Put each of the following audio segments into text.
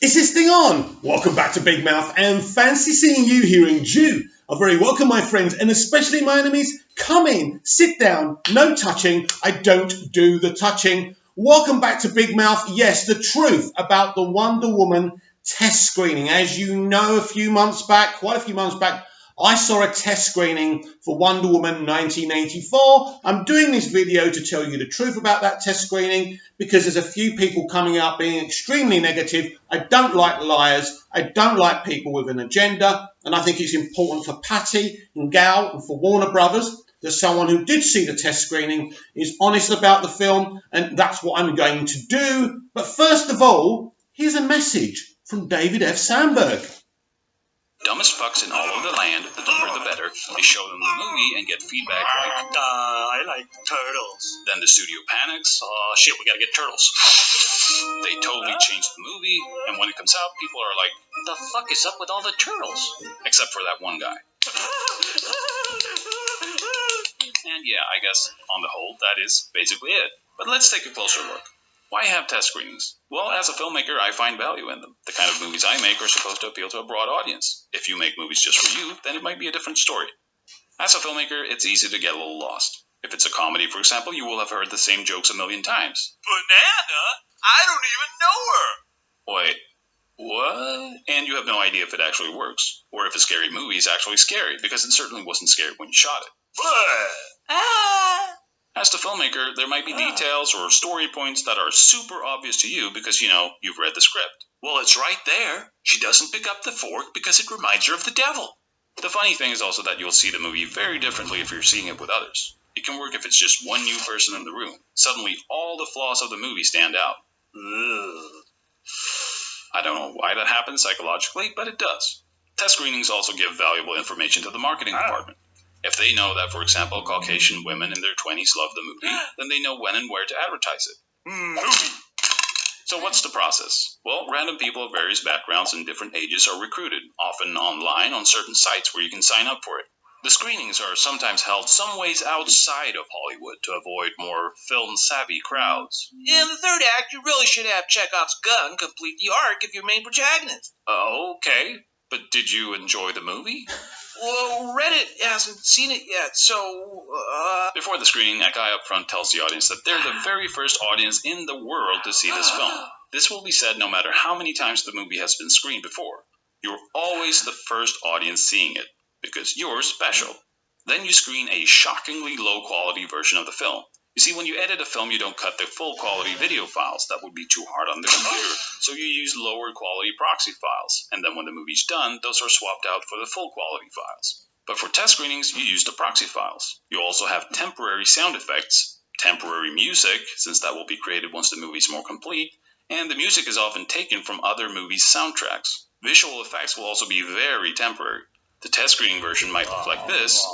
Is this thing on? Welcome back to Big Mouth, and fancy seeing you here in Jew. A very welcome, my friends, and especially my enemies. Come in, sit down, no touching. I don't do the touching. Welcome back to Big Mouth. Yes, the truth about the Wonder Woman test screening. As you know, quite a few months back, I saw a test screening for Wonder Woman 1984. I'm doing this video to tell you the truth about that test screening because there's a few people coming out being extremely negative. I don't like liars. I don't like people with an agenda. And I think it's important for Patty and Gal and for Warner Brothers that someone who did see the test screening is honest about the film. And that's what I'm going to do. But first of all, here's a message from David F. Sandberg. Dumbest fucks in all of the land, the dumber the better. They show them the movie and get feedback like, I like turtles. Then the studio panics. Oh, shit, we gotta get turtles. They totally change the movie, and when it comes out, people are like, The fuck is up with all the turtles? except for that one guy. And yeah, I guess, on the whole, that is basically it. But let's take a closer look. Why have test screenings? Well, as a filmmaker, I find value in them. The kind of movies I make are supposed to appeal to a broad audience. If you make movies just for you, then it might be a different story. As a filmmaker, it's easy to get a little lost. If it's a comedy, for example, you will have heard the same jokes a million times. Banana? I don't even know her. Wait, what? And you have no idea if it actually works, or if a scary movie is actually scary, because it certainly wasn't scary when you shot it. As the filmmaker, there might be details or story points that are super obvious to you because, you've read the script. Well, it's right there. She doesn't pick up the fork because it reminds her of the devil. The funny thing is also that you'll see the movie very differently if you're seeing it with others. It can work if it's just one new person in the room. Suddenly, all the flaws of the movie stand out. I don't know why that happens psychologically, but it does. Test screenings also give valuable information to the marketing department. If they know that, for example, Caucasian women in their 20s love the movie, then they know when and where to advertise it. Movie. So what's the process? Well, random people of various backgrounds and different ages are recruited, often online on certain sites where you can sign up for it. The screenings are sometimes held some ways outside of Hollywood to avoid more film-savvy crowds. In the third act, you really should have Chekhov's gun complete the arc of your main protagonist. Okay, but did you enjoy the movie? Well, Reddit hasn't seen it yet, so, Before the screening, a guy up front tells the audience that they're the very first audience in the world to see this film. This will be said no matter how many times the movie has been screened before. You're always the first audience seeing it, because you're special. Then you screen a shockingly low-quality version of the film. You see, when you edit a film, you don't cut the full-quality video files. That would be too hard on the computer, so you use lower-quality proxy files. And then when the movie's done, those are swapped out for the full-quality files. But for test screenings, you use the proxy files. You also have temporary sound effects, temporary music, since that will be created once the movie's more complete, and the music is often taken from other movies' soundtracks. Visual effects will also be very temporary. The test screening version might look like this,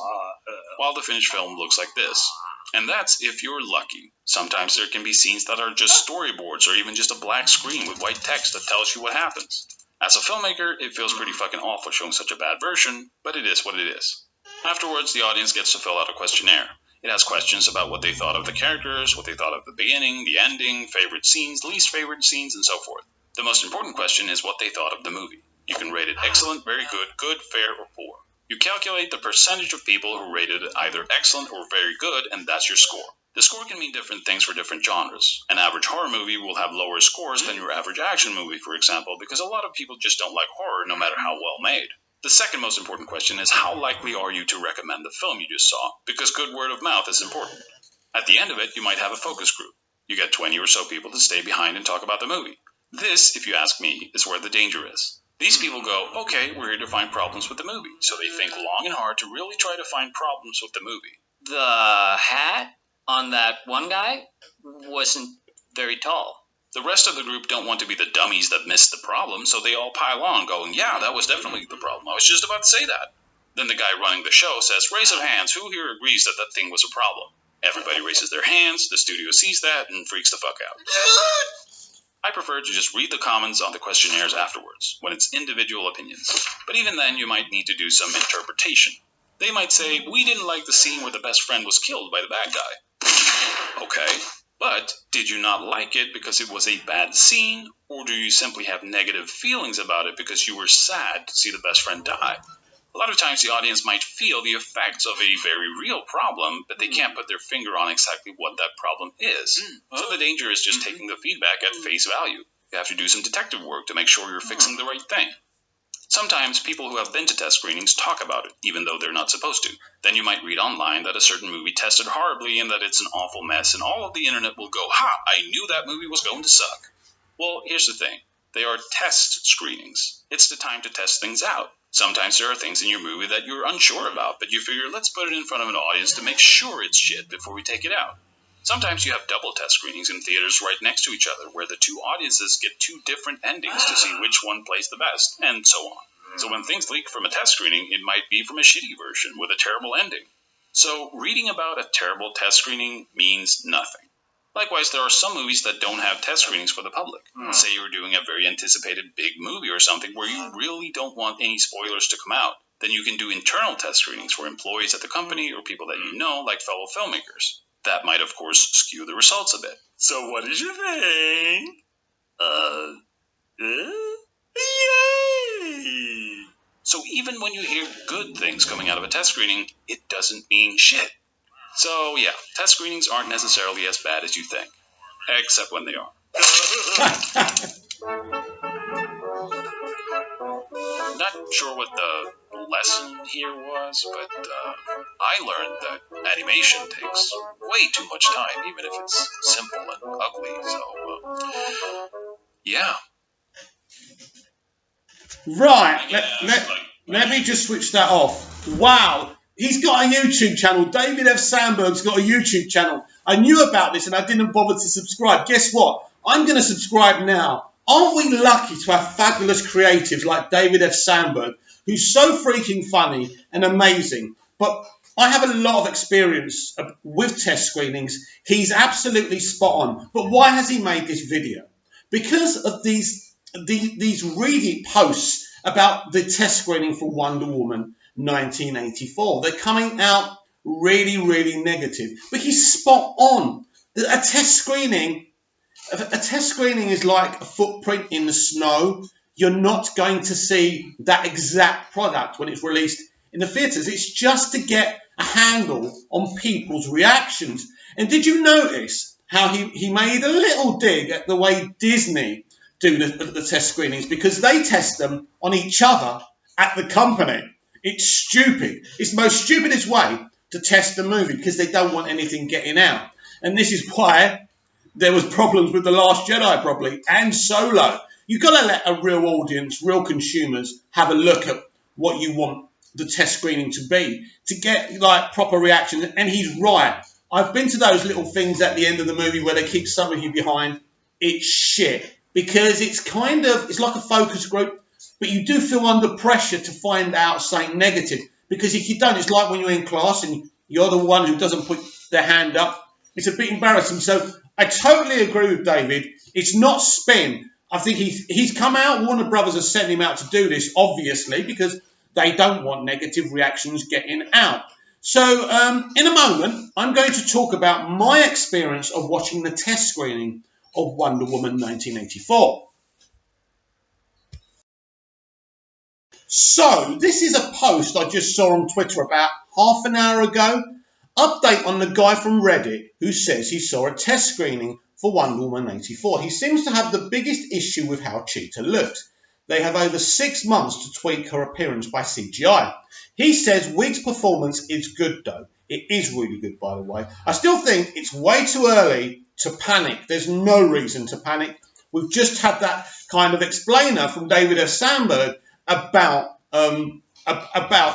while the finished film looks like this. And that's if you're lucky. Sometimes there can be scenes that are just storyboards or even just a black screen with white text that tells you what happens. As a filmmaker, it feels pretty fucking awful showing such a bad version, but it is what it is. Afterwards, the audience gets to fill out a questionnaire. It has questions about what they thought of the characters, what they thought of the beginning, the ending, favorite scenes, least favorite scenes, and so forth. The most important question is what they thought of the movie. You can rate it excellent, very good, fair, or poor. You calculate the percentage of people who rated it either excellent or very good, and that's your score. The score can mean different things for different genres. An average horror movie will have lower scores than your average action movie, for example, because a lot of people just don't like horror no matter how well made. The second most important question is how likely are you to recommend the film you just saw, because good word of mouth is important. At the end of it, you might have a focus group. You get 20 or so people to stay behind and talk about the movie. This, if you ask me, is where the danger is. These people go, okay, we're here to find problems with the movie. So they think long and hard to really try to find problems with the movie. The hat on that one guy wasn't very tall. The rest of the group don't want to be the dummies that missed the problem, so they all pile on, going, yeah, that was definitely the problem. I was just about to say that. Then the guy running the show says, raise of hands, who here agrees that that thing was a problem? Everybody raises their hands, the studio sees that, and freaks the fuck out. I prefer to just read the comments on the questionnaires afterwards, when it's individual opinions. But even then, you might need to do some interpretation. They might say, we didn't like the scene where the best friend was killed by the bad guy. Okay, But did you not like it because it was a bad scene, or do you simply have negative feelings about it because you were sad to see the best friend die? A lot of times the audience might feel the effects of a very real problem, but they can't put their finger on exactly what that problem is. So the danger is just taking the feedback at face value. You have to do some detective work to make sure you're fixing the right thing. Sometimes people who have been to test screenings talk about it, even though they're not supposed to. Then you might read online that a certain movie tested horribly and that it's an awful mess, and all of the internet will go, "Ha, I knew that movie was going to suck." Well, here's the thing. They are test screenings. It's the time to test things out. Sometimes there are things in your movie that you're unsure about, but you figure, let's put it in front of an audience to make sure it's shit before we take it out. Sometimes you have double test screenings in theaters right next to each other, where the two audiences get two different endings to see which one plays the best, and so on. So when things leak from a test screening, it might be from a shitty version with a terrible ending. So reading about a terrible test screening means nothing. Likewise, there are some movies that don't have test screenings for the public. Say you're doing a very anticipated big movie or something where you really don't want any spoilers to come out. Then you can do internal test screenings for employees at the company or people that you know, like fellow filmmakers. That might, of course, skew the results a bit. So what did you think? Yay! So even when you hear good things coming out of a test screening, it doesn't mean shit. So yeah, test screenings aren't necessarily as bad as you think. Except when they are. Not sure what the lesson here was, but I learned that animation takes way too much time, even if it's simple and ugly, so yeah. Right, let me just switch that off. Wow, he's got a YouTube channel. David F. Sandberg's got a YouTube channel. I knew about this and I didn't bother to subscribe. Guess what? I'm going to subscribe now. Aren't we lucky to have fabulous creatives like David F. Sandberg, who's so freaking funny and amazing? But I have a lot of experience with test screenings. He's absolutely spot on. But why has he made this video? Because of these Reddit posts about the test screening for Wonder Woman 1984. They're coming out really, really negative. But he's spot on. A test screening is like a footprint in the snow. You're not going to see that exact product when it's released in the theatres. It's just to get a handle on people's reactions. And did you notice how he made a little dig at the way Disney do the test screenings, because they test them on each other at the company? It's stupid. It's the most stupidest way to test a movie because they don't want anything getting out. And this is why there was problems with The Last Jedi probably and Solo. You've got to let a real audience, real consumers have a look at what you want the test screening to be to get like proper reactions. And he's right. I've been to those little things at the end of the movie where they keep some of you behind. It's shit. Because it's like a focus group, but you do feel under pressure to find out something negative. Because if you don't, it's like when you're in class and you're the one who doesn't put their hand up. It's a bit embarrassing. So I totally agree with David. It's not spin. I think he's come out. Warner Brothers has sent him out to do this, obviously, because they don't want negative reactions getting out. So in a moment, I'm going to talk about my experience of watching the test screening of Wonder Woman 1984. So, this is a post I just saw on Twitter about half an hour ago. Update on the guy from Reddit who says he saw a test screening for Wonder Woman 84. He seems to have the biggest issue with how Cheetah looked. They have over 6 months to tweak her appearance by CGI. He says Wig's performance is good though. It is really good, by the way. I still think it's way too early to panic. There's no reason to panic. We've just had that kind of explainer from David F. Sandberg about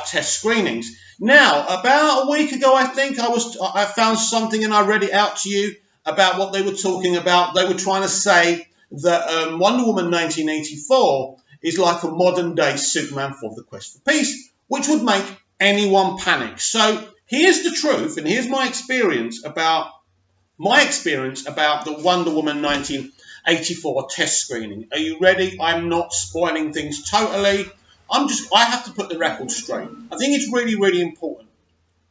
test screenings. Now, about a week ago, I think I found something and I read it out to you about what they were talking about. They were trying to say that Wonder Woman 1984 is like a modern day Superman for the Quest for Peace, which would make anyone panic. So here's the truth, and here's my experience about the Wonder Woman 1984 test screening. Are you ready? I'm not spoiling things totally. I have to put the record straight. I think it's really, really important.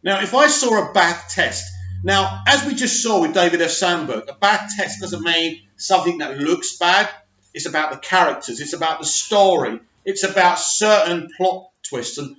Now, if I saw a bad test, Now, as we just saw with David F. Sandberg, a bad text doesn't mean something that looks bad. It's about the characters. It's about the story. It's about certain plot twists and,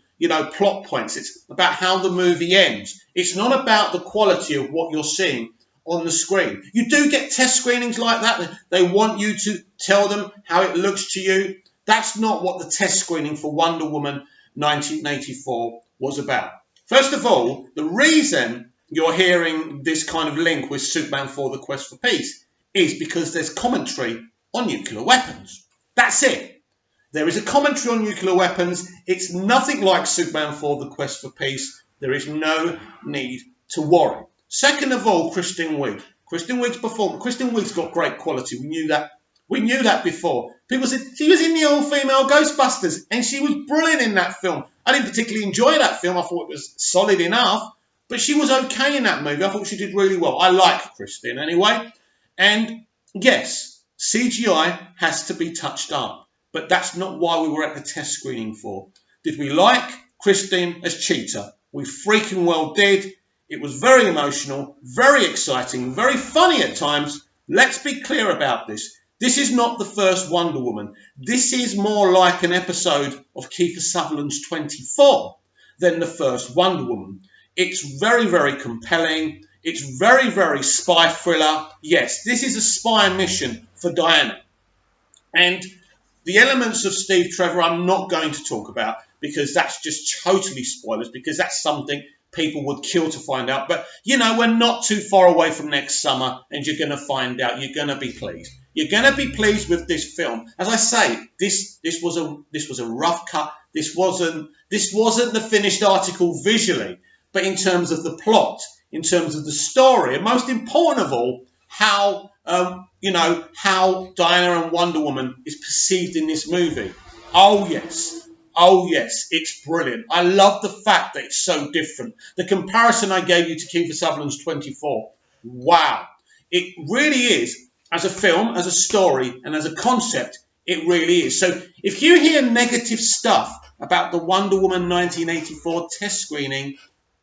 plot points. It's about how the movie ends. It's not about the quality of what you're seeing on the screen. You do get test screenings like that. They want you to tell them how it looks to you. That's not what the test screening for Wonder Woman 1984 was about. First of all, the reason you're hearing this kind of link with Superman 4: The Quest for Peace is because there's commentary on nuclear weapons. That's it. There is a commentary on nuclear weapons. It's nothing like Superman 4: The Quest for Peace. There is no need to worry. Second of all, Kristen Wiig. Kristen Wiig's got great quality. We knew that. We knew that before. People said she was in the all-female Ghostbusters, and she was brilliant in that film. I didn't particularly enjoy that film. I thought it was solid enough, but she was okay in that movie. I thought she did really well. I like Kristen anyway. And yes, CGI has to be touched up, but that's not why we were at the test screening for. Did we like Kristen as Cheetah? We freaking well did. It was very emotional, very exciting, very funny at times. Let's be clear about this. This is not the first Wonder Woman. This is more like an episode of Kiefer Sutherland's 24 than the first Wonder Woman. It's very, very compelling. It's very, very spy thriller. Yes, this is a spy mission for Diana. And the elements of Steve Trevor I'm not going to talk about because that's just totally spoilers, because that's something people would kill to find out. But, we're not too far away from next summer, and you're going to find out. You're going to be pleased. You're going to be pleased with this film. As I say, this was a rough cut. This wasn't the finished article visually, but in terms of the plot, in terms of the story, and most important of all, how Diana and Wonder Woman is perceived in this movie. Oh yes, it's brilliant. I love the fact that it's so different. The comparison I gave you to Kiefer Sutherland's 24, wow. It really is, as a film, as a story, and as a concept, it really is. So if you hear negative stuff about the Wonder Woman 1984 test screening,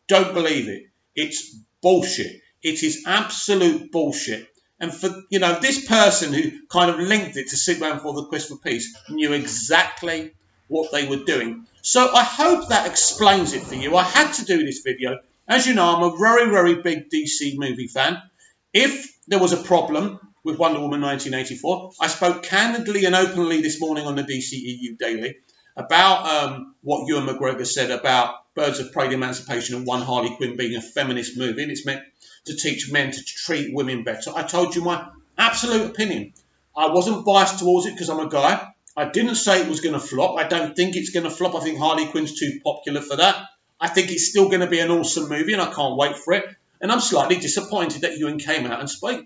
don't believe it. It's bullshit. It is absolute bullshit. And for, this person who kind of linked it to Superman 4: The Quest for Peace knew exactly what they were doing. So I hope that explains it for you. I had to do this video. As you know, I'm a very, very big DC movie fan. If there was a problem with Wonder Woman 1984, I spoke candidly and openly this morning on the DCEU Daily about what Ewan McGregor said about Birds of Prey, the Emancipation, and One Harley Quinn being a feminist movie, and it's meant to teach men to treat women better. I told you my absolute opinion. I wasn't biased towards it because I'm a guy. I didn't say it was going to flop. I don't think it's going to flop. I think Harley Quinn's too popular for that. I think it's still going to be an awesome movie, and I can't wait for it. And I'm slightly disappointed that Ewan came out and spoke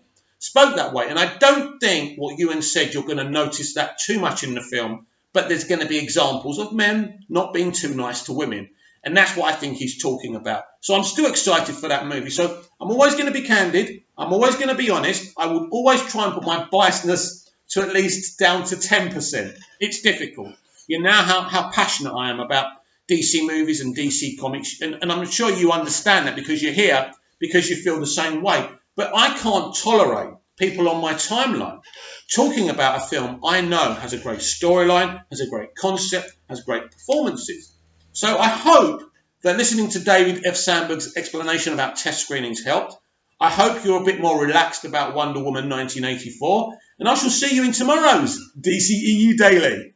that way. And I don't think what Ewan said, you're going to notice that too much in the film, but there's going to be examples of men not being too nice to women. And that's what I think he's talking about. So I'm still excited for that movie. So I'm always going to be candid. I'm always going to be honest. I would always try and put my biasness to at least down to 10%. It's difficult. You know how passionate I am about DC movies and DC comics. And I'm sure you understand that because you're here, because you feel the same way. But I can't tolerate people on my timeline talking about a film I know has a great storyline, has a great concept, has great performances. So I hope that listening to David F. Sandberg's explanation about test screenings helped. I hope you're a bit more relaxed about Wonder Woman 1984. And I shall see you in tomorrow's DCEU Daily.